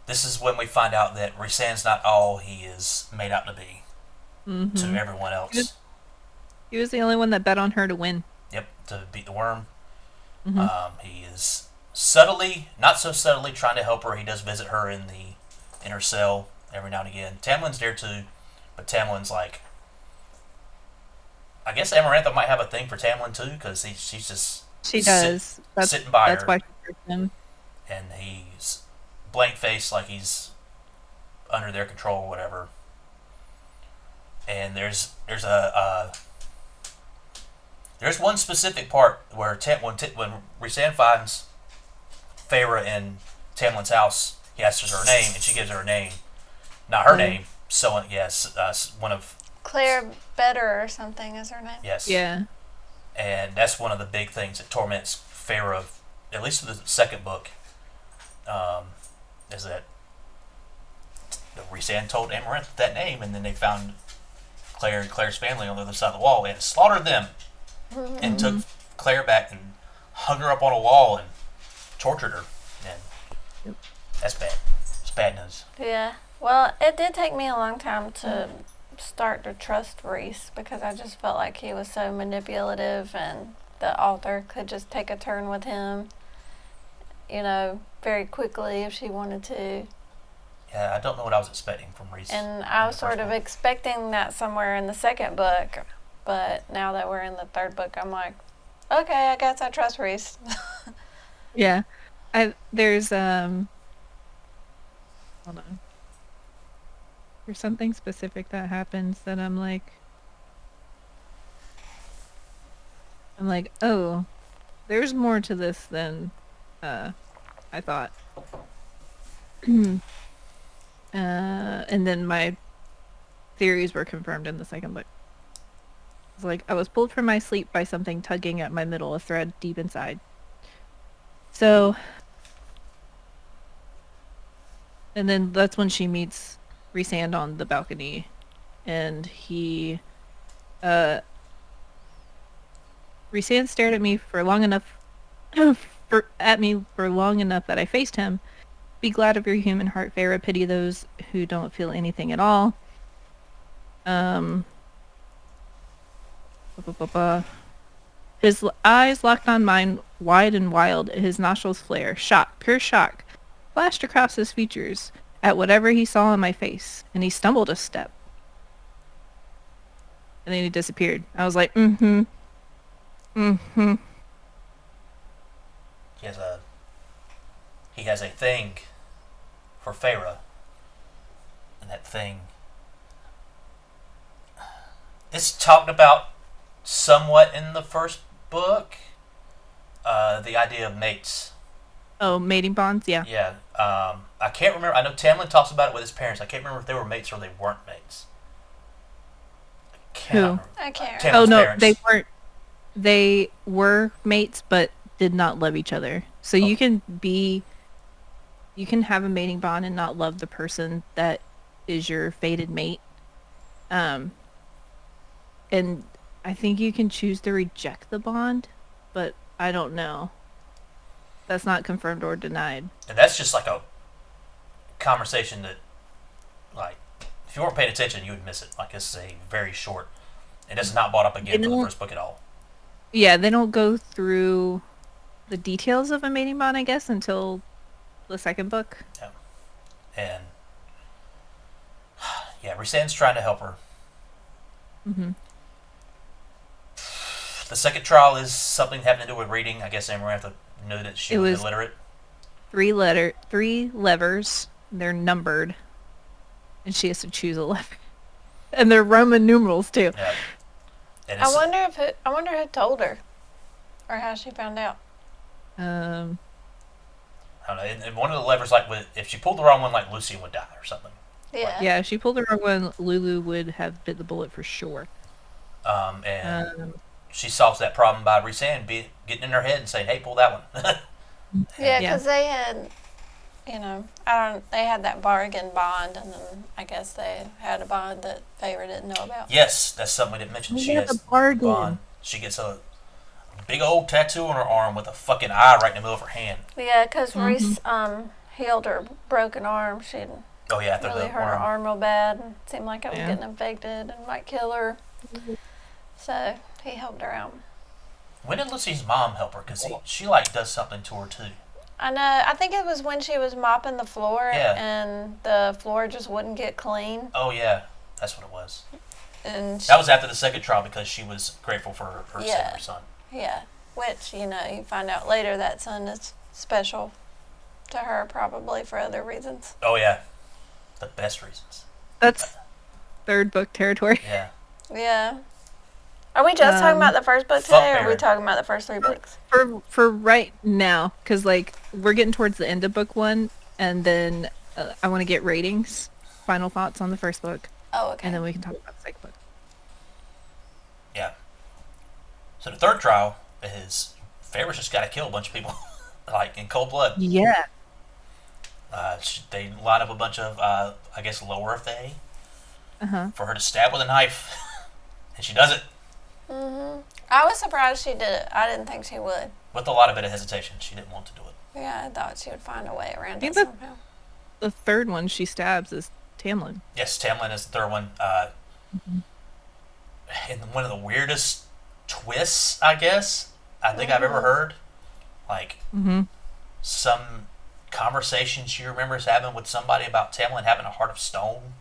this is when we find out that Rhysand's not all he is made out to be Mm-hmm. to everyone else. He was the only one that bet on her to win. Yep, to beat the worm. Mm-hmm. He is subtly, not so subtly, trying to help her. He does visit her in her cell every now and again. Tamlin's there too, but Tamlin's like, I guess Amarantha might have a thing for Tamlin too, because she's just She does. sitting by That's her, why she picked him. and he's blank faced like he's under their control or whatever. And there's one specific part where when Rhysand finds Feyre in Tamlin's house, he asks her name, and she gives her name, not her name. So yes, one of Claire Better or something is her name. yes, Yeah. and that's one of the big things that torments Feyre, at least in the second book, is that Rhysand told Amaranth that name, and then they found Claire and Claire's family on the other side of the wall and slaughtered them, and took Claire back and hung her up on a wall and tortured her. And that's bad. It's bad news. Yeah. Well, it did take me a long time to start to trust Rhys because I just felt like he was so manipulative and the author could just take a turn with him, very quickly if she wanted to. Yeah, I don't know what I was expecting from Rhys. And I was in the sort first of book. expecting that somewhere in the second book, but now that we're in the third book, I'm like, okay, I guess I trust Rhys. Yeah. There's hold on. There's something specific that happens that I'm like, oh, there's more to this than I thought. And then my theories were confirmed in the second book. It's like I was pulled from my sleep by something tugging at my middle, a thread deep inside. So And then that's when she meets Rhysand on the balcony, and uh, Rhysand stared at me for long enough, for long enough that I faced him. Be glad of your human heart, Feyre. Pity those who don't feel anything at all. Um, His eyes locked on mine, wide and wild. His nostrils flare. Shock, pure shock, flashed across his features at whatever he saw in my face, and he stumbled a step. And then he disappeared. I was like, mm-hmm. Mm-hmm. He has a thing for Feyre, and that thing is talked about somewhat in the first book. The idea of mates. Oh, mating bonds, yeah. Yeah. I can't remember. I know Tamlin talks about it with his parents. I can't remember if they were mates or they weren't mates. Who? I can't. Tamlin's Oh no, parents. they weren't. They were mates, but did not love each other. So you can have a mating bond and not love the person that is your fated mate. And I think you can choose to reject the bond, but I don't know. That's not confirmed or denied. And that's just like a conversation that, like, if you weren't paying attention, you would miss it. Like, this is a very short. And it's not brought up again for the first book at all. Yeah, they don't go through the details of a mating bond, I guess, until the second book. Yeah. And, yeah, Rhysand's trying to help her. Mm-hmm. The second trial is something having to do with reading. I guess Amaranth knew that she was illiterate. 3 levers. They're numbered. And she has to choose a lever. And they're Roman numerals, too. Yeah. And I wonder who told her, or how she found out. I don't know. And one of the levers, like, if she pulled the wrong one, like, Lucy would die or something. Yeah. Yeah, if she pulled the wrong one, Lulu would have bit the bullet for sure. And she solves that problem by Rhysand getting in her head and saying, "Hey, pull that one." Yeah, because they had, they had that bargain bond, and then I guess they had a bond that Feyre didn't know about. Yes, that's something we didn't mention. She has a bargain. Bond. She gets a big old tattoo on her arm with a fucking eye right in the middle of her hand. Yeah, because Rhys healed her broken arm. She'd after really the hurt her arm real bad, and it seemed like it was Yeah. getting infected and might kill her. So he helped her out. When did Lucy's mom help her? Because she like does something to her too. I know. I think it was when she was mopping the floor, Yeah. and the floor just wouldn't get clean. Oh yeah, that's what it was. And That was after the second trial because she was grateful for her Yeah. her son. yeah, which you find out later that son is special to her, probably for other reasons. Oh yeah, the best reasons. That's third book territory. Yeah. Yeah. Are we just talking about the first book fuck today, or are we Baron. talking about the first 3 books? For right now, because like we're getting towards the end of book 1, and then I want to get ratings, final thoughts on the first book, Oh, okay. and then we can talk about the second book. Yeah. So the third trial is Feyre's just got to kill a bunch of people, like in cold blood. Yeah. They line up a bunch of, I guess, lower Fae Uh-huh. for her to stab with a knife, and she does it I was surprised she did it. I didn't think she would. with a lot of bit of hesitation. She didn't want to do it. Yeah, I thought she would find a way around think it that- somehow. The third one she stabs is Tamlin. Yes, Tamlin is the third one. And one of the weirdest twists, I guess, I think I've ever heard. Like, some conversation she remembers having with somebody about Tamlin having a heart of stone.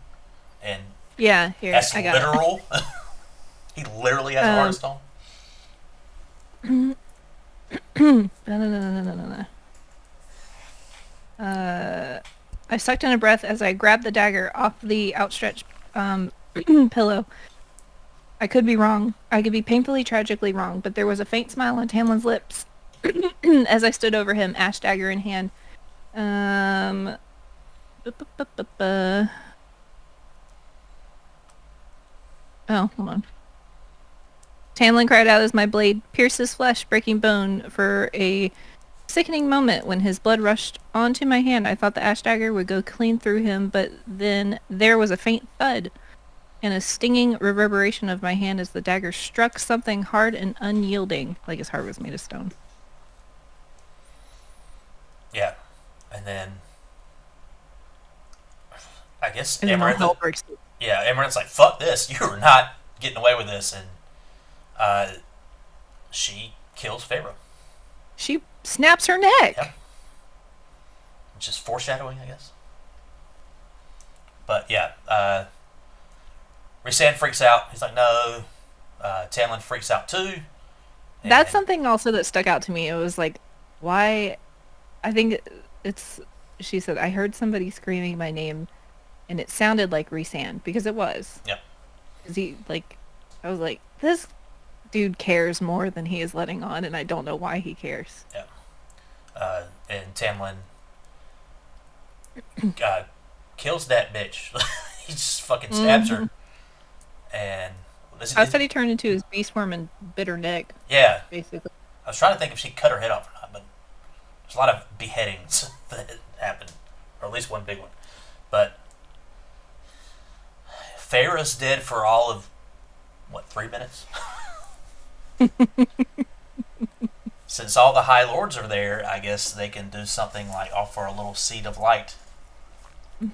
And Yeah, here, that's I got literal. He literally has a heart of stone. No. I sucked in a breath as I grabbed the dagger off the outstretched pillow. I could be wrong. I could be painfully, tragically wrong, but there was a faint smile on Tamlin's lips as I stood over him, ash dagger in hand. Oh, hold on. Tamlin cried out as my blade pierced his flesh, breaking bone for a sickening moment when his blood rushed onto my hand. I thought the ash dagger would go clean through him, but then there was a faint thud and a stinging reverberation of my hand as the dagger struck something hard and unyielding, like his heart was made of stone. Yeah. And then I guess And then all Amaranth. hell breaks loose. Yeah, Amaranth's like, fuck this. You are not getting away with this. And she kills Pharaoh. She snaps her neck. Yep. Just foreshadowing, I guess. But yeah, Rhysand freaks out. He's like, no. Tamlin freaks out too. That's something also that stuck out to me. It was like, why? I think it's. She said, I heard somebody screaming my name, and it sounded like Rhysand because it was. Yep. Cause I was like, this dude cares more than he is letting on, and I don't know why he cares. Yeah. And Tamlin kills that bitch. He just fucking stabs her. And I said he turned into his beast form and bit her neck. Yeah. Basically. I was trying to think if she cut her head off or not, but there's a lot of beheadings that happened, or at least one big one. But Farah's dead for all of, 3 minutes? Since all the High Lords are there, I guess they can do something like offer a little seed of light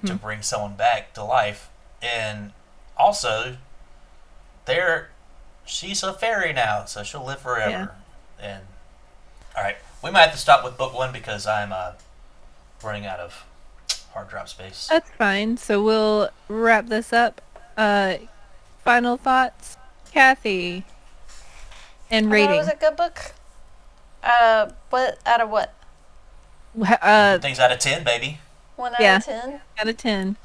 to bring someone back to life. And also, she's a fairy now, so she'll live forever. Yeah. And all right, we might have to stop with book 1 because I'm running out of hard drive space. That's fine. So we'll wrap this up. Final thoughts, Cathy, and rating. It was a good book. What out of what? Things out of 10, baby. 1 out of 10. Out of 10.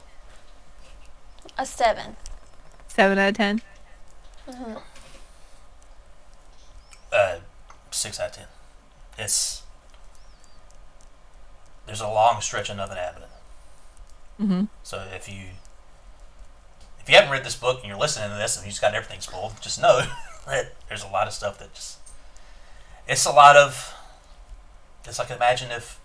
A 7. 7 out of 10. 6 out of 10. There's a long stretch of nothing happening. So if you haven't read this book and you're listening to this and you just got everything spoiled, just know that there's a lot of stuff that it's like, imagine if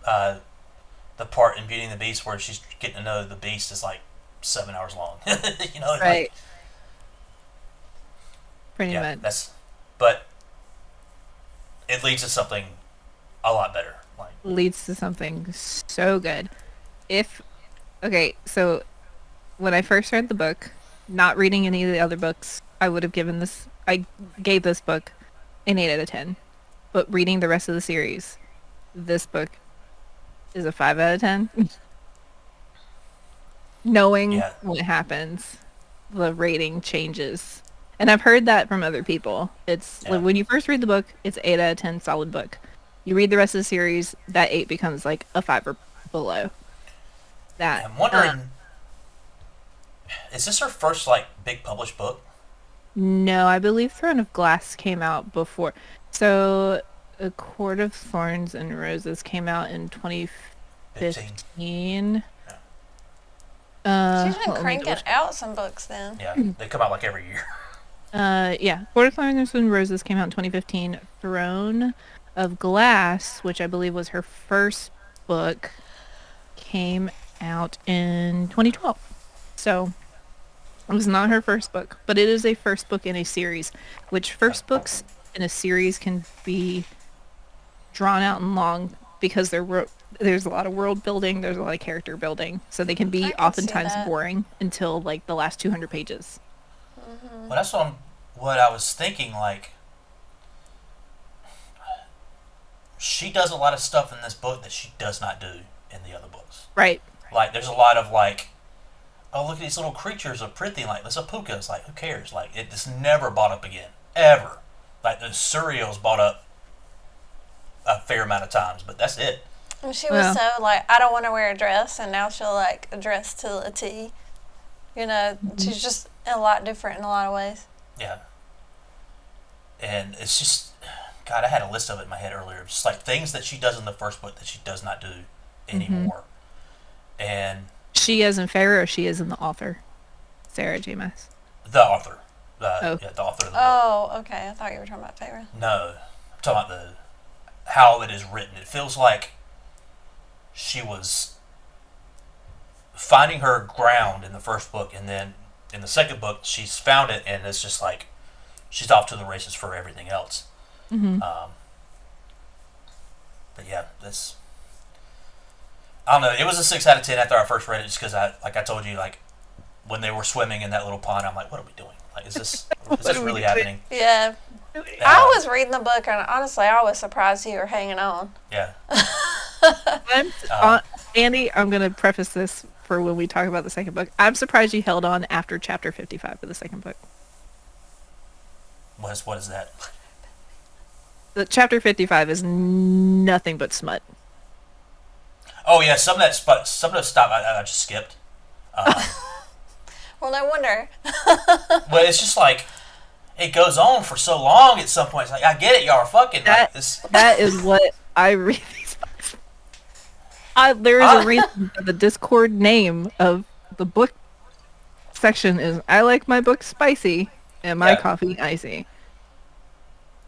the part in Beauty and the Beast where she's getting to know the Beast is like 7 hours long. Right. Like, pretty much. But it leads to something a lot better. Leads to something so good. So when I first read the book, not reading any of the other books, I gave this book an 8 out of 10. But reading the rest of the series, this book is a 5 out of 10. Knowing what happens, the rating changes. And I've heard that from other people. It's like when you first read the book, it's 8 out of 10 solid book. You read the rest of the series, that 8 becomes like a 5 or below. I'm wondering, is this her first big published book? No, I believe Throne of Glass came out before. So A Court of Thorns and Roses came out in 2015. She's been cranking out some books then. Yeah, they come out every year. Court of Thorns and Roses came out in 2015. Throne of Glass, which I believe was her first book, came out in 2012. So it was not her first book, but it is a first book in a series, which first books in a series can be drawn out and long because there's a lot of world building, there's a lot of character building, so they can be oftentimes boring until the last 200 pages. Well, that's what I was thinking. She does a lot of stuff in this book that she does not do in the other books. Right. There's a lot of oh, look at these little creatures of Prithee, there's a puka. It's who cares? It's never bought up again. Ever. The Surreal's bought up a fair amount of times, but that's it. And she was so I don't want to wear a dress, and now she'll dress to a T. She's just a lot different in a lot of ways. Yeah. And it's just, God, I had a list of it in my head earlier. Just things that she does in the first book that she does not do anymore. And she as in Farah, or she as in the author? Sarah J. Maas. The author. The author of the book. Oh, okay. I thought you were talking about Farah. No. I'm talking about how it is written. It feels like she was finding her ground in the first book, and then in the second book, she's found it, and it's just like she's off to the races for everything else. Mm-hmm. But yeah, this I don't know. It was a 6 out of 10 after I first read it, just because like I told you, like when they were swimming in that little pond, I'm like, what are we doing? Like, is this really happening? Yeah. I was reading the book, and honestly, I was surprised you were hanging on. Yeah. Andy, I'm going to preface this for when we talk about the second book. I'm surprised you held on after chapter 55 of the second book. What is that? The chapter 55 is nothing but smut. Oh yeah, some of that stuff I just skipped. Well, no wonder. But it's just like it goes on for so long. At some point, it's like I get it, y'all are fucking. Like, that is what I read these books. There is a reason for the Discord name of the book section is I like my book spicy and my coffee icy.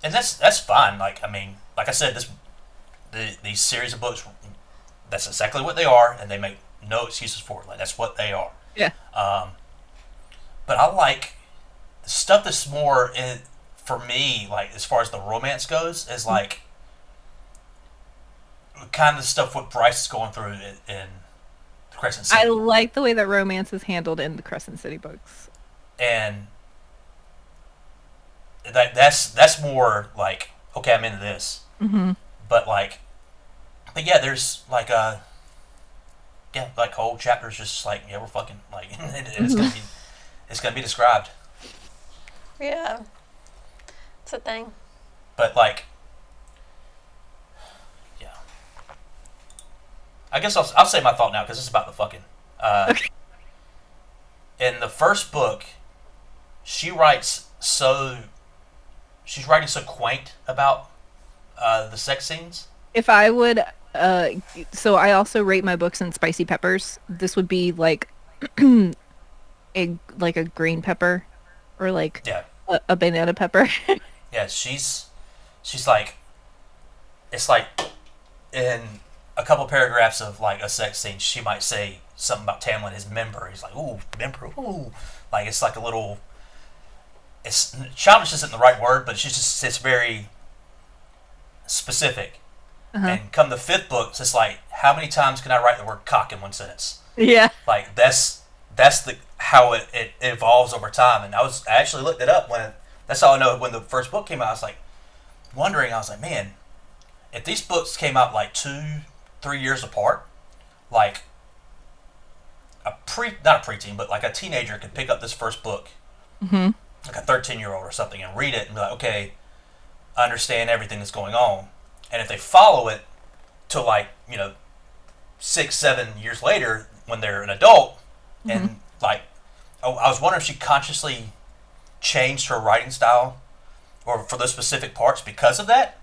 And that's fine. Like I mean, like I said, these series of books, that's exactly what they are, and they make no excuses for it. Like that's what they are. Yeah. But I like stuff that's more for me, like as far as the romance goes, is like kind of the stuff what Bryce is going through in Crescent City. I like the way that romance is handled in the Crescent City books. And that's more like, okay, I'm into this. Mm-hmm. But yeah, there's like like whole chapters just like, yeah, we're fucking like it's gonna be described. Yeah, it's a thing. But like, yeah, I guess I'll say my thought now because it's about the fucking. Okay. In the first book, she's writing so quaint about the sex scenes. If I would, so I also rate my books in spicy peppers. This would be like a green pepper, or like a banana pepper. Yeah, she's like, it's like in a couple paragraphs of like a sex scene, she might say something about Tamlin, his member. He's like, ooh, member, ooh, like it's like a little. It's childish isn't the right word, but it's very specific. Uh-huh. And come the fifth book, it's just like, how many times can I write the word cock in one sentence? Yeah. Like that's how it evolves over time. And I actually looked it up that's how I know when the first book came out. I was like wondering. I was like, man, if these books came out like 2-3 years apart, like not a preteen, but like a teenager could pick up this first book, mm-hmm. like a 13-year-old or something, and read it and be like, okay, I understand everything that's going on. And if they follow it to 6-7 years later when they're an adult, mm-hmm. and I was wondering if she consciously changed her writing style or for those specific parts because of that.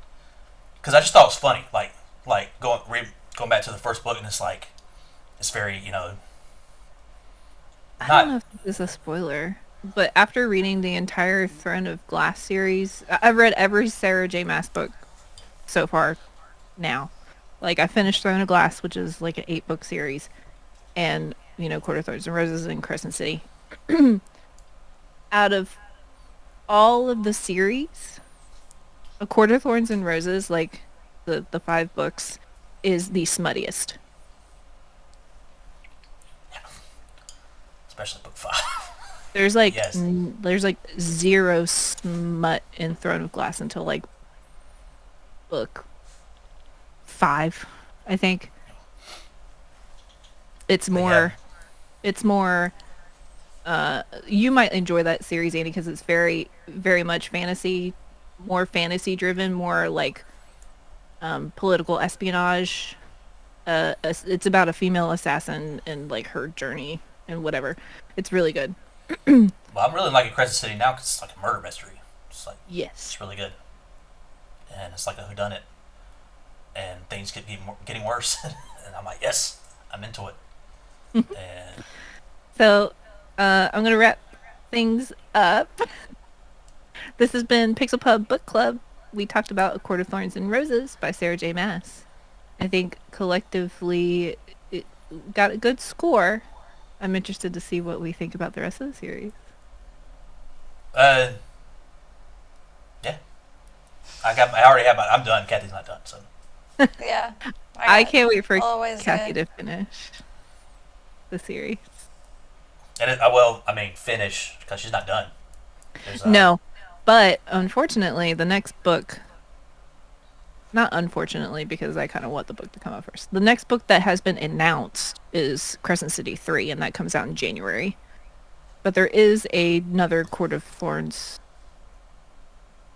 Because I just thought it was funny, like going back to the first book, and it's like it's very I don't know if this is a spoiler, but after reading the entire Throne of Glass series, I've read every Sarah J. Maas book so far now. Like, I finished Throne of Glass, which is like an 8-book series, and, Court of Thorns and Roses and Crescent City. Out of all of the series, A Court of Thorns and Roses, like the 5 books, is the smuttiest. Especially book 5. There's there's zero smut in Throne of Glass until like book 5, I think. It's more you might enjoy that series, Andy, because it's very, very much fantasy, more fantasy driven, more like political espionage. It's about a female assassin and like her journey and whatever. It's really good. Well, I'm really liking Crescent City now because it's like a murder mystery. It's like, yes, it's really good, and it's like a whodunit, and things keep getting worse, and I'm like, yes, I'm into it. And so I'm gonna wrap things up. This has been Pixel Pub Book Club. we talked about A Court of Thorns and Roses by Sarah J. Maas. I think collectively it got a good score. I'm interested to see what we think about the rest of the series. Uh, yeah. I already have. I'm done. Kathy's not done. So. Yeah. I can't wait for always Cathy good. to finish the series. And finish because she's not done. No, but unfortunately, the next book. Not unfortunately, because I kind of want the book to come out first. The next book that has been announced is Crescent City 3, and that comes out in January. But there is another Court of Thorns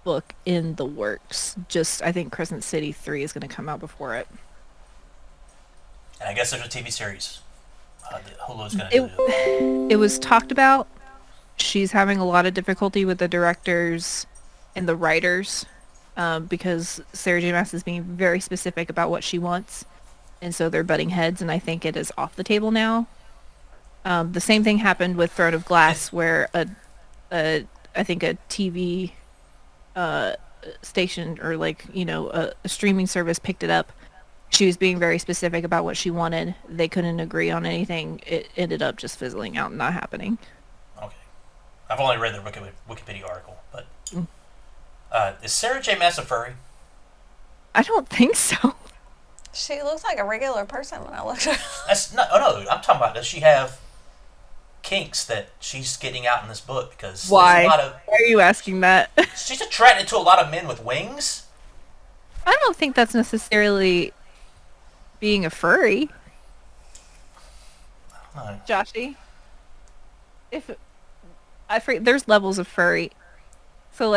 book in the works. Just, I think Crescent City 3 is going to come out before it. And I guess there's a TV series that Hulu's going to do. It was talked about. She's having a lot of difficulty with the directors and the writers. Because Sarah J. Maas is being very specific about what she wants. And so they're butting heads, and I think it is off the table now. The same thing happened with Throne of Glass, where I think a TV station or a streaming service picked it up. She was being very specific about what she wanted. They couldn't agree on anything. It ended up just fizzling out and not happening. Okay. I've only read the Wikipedia article, but... is Sarah J. Maas a furry? I don't think so. She looks like a regular person when I look at her. That's not. Oh no, I'm talking about. Does she have kinks that she's getting out in this book? Because why? There's a lot of, why are you asking that? She's attracted to a lot of men with wings. I don't think that's necessarily being a furry. No. Joshy, there's levels of furry. So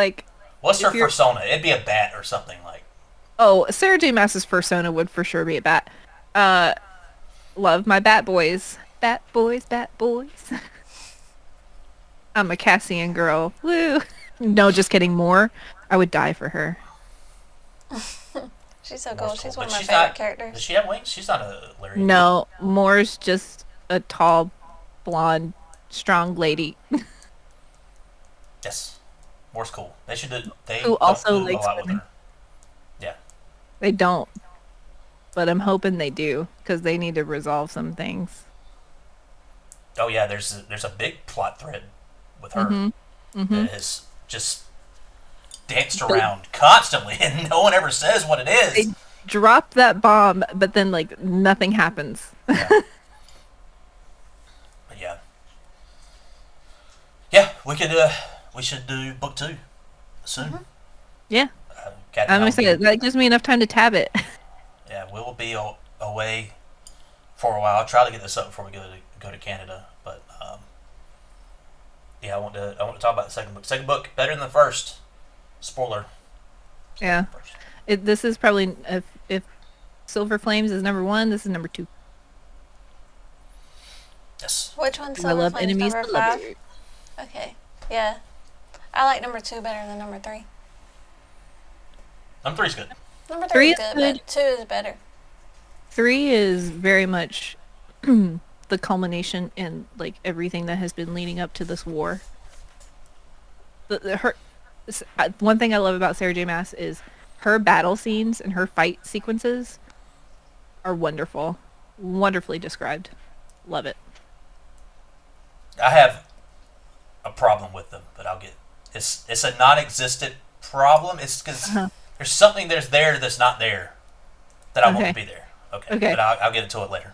what's her persona? It'd be a bat or something like. Oh, Sarah J. Maas's persona would for sure be a bat. Love my bat boys. Bat boys, bat boys. I'm a Cassian girl. Woo. No, just kidding. More. I would die for her. She's so cool. She's one of my favorite favorite characters. Does she have wings? She's not a Larry. No, Moore's just a tall, blonde, strong lady. Yes. Moore's cool. They should do. They who also do likes a lot women. with her. Yeah. They don't, but I'm hoping they do because they need to resolve some things. Oh yeah, there's a big plot thread with her that is just danced around constantly, and no one ever says what it is. They drop that bomb, but then nothing happens. Yeah. But yeah, we should do book 2 soon. Yeah. I'm excited. That gives me enough time to tab it. Yeah, we will be away for a while. I'll try to get this up before we go to Canada. But yeah, I want to talk about the second book. Second book better than the first. Spoiler. Yeah. This is probably if Silver Flames is number 1, this is number 2. Yes. Which one's I Silver love Flames? enemies. Number 5? Okay. Yeah. I like number 2 better than number 3. Number 3's good. Number 3 is good, but 2 is better. 3 is very much the culmination in everything that has been leading up to this war. One thing I love about Sarah J. Maas is her battle scenes and her fight sequences are wonderful. Wonderfully described. Love it. I have a problem with them, but I'll get it's a non-existent problem. It's because there's something there that's not there that I want to be there. Okay. But I'll get into it later.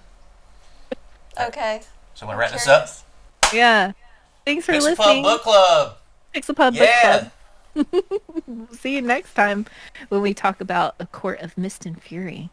Okay. So want to wrap this up? Yeah. Thanks for listening. Book Club. Pixelpub Book Club. See you next time when we talk about A Court of Mist and Fury.